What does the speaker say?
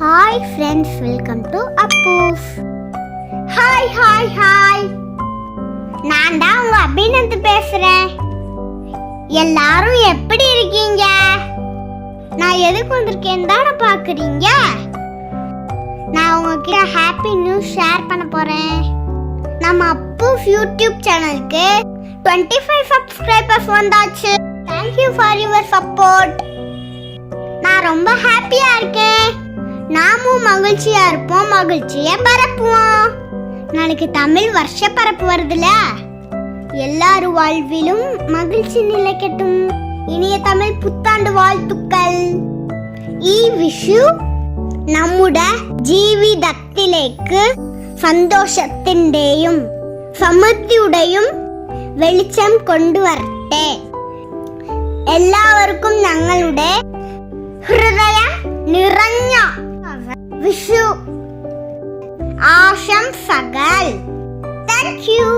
Hi friends, welcome to அப்பூஸ். Hi நான் தான் உங்க அபிநந்த் பேசுறேன். எல்லாரும் எப்படி இருக்கீங்க? நான் எதுக்கு வந்திருக்கேன்னு தானே பாக்குறீங்க. நான் உங்ககிட்ட ஹாப்பி நியூஸ் ஷேர் பண்ண போறேன். நம்ம அப்பூஸ் யூடியூப் சேனலுக்கு 25 சப்ஸ்கிரைபர்ஸ் வந்தாச்சு. Thank you for your support. நான் ரொம்ப ஹாப்பியா இருக்கேன். நாமும் மகிழ்ச்சியா இருப்போம், மகிழ்ச்சியா பரப்புவோம். நாளைக்கு தமிழ் வருஷ பரப்பு வருதுல, எல்லாரும் வாழ்விலும் மகிழ்ச்சி நிலைக்கட்டும். இனிய தமிழ் புத்தாண்டு வாழ்த்துக்கள். ഈ വിഷു നമ്മുടെ ജീവിതത്തിലേക്ക് സന്തോഷത്തിന്റെയും സമൃദ്ധിയുടെയും വെളിച്ചം കൊണ്ടുവരട്ടെ. എല്ലാവർക്കും ഞങ്ങളുടെ ഹൃദയം നിറഞ്ഞ വിഷു ആശംസകൾ. Thank you.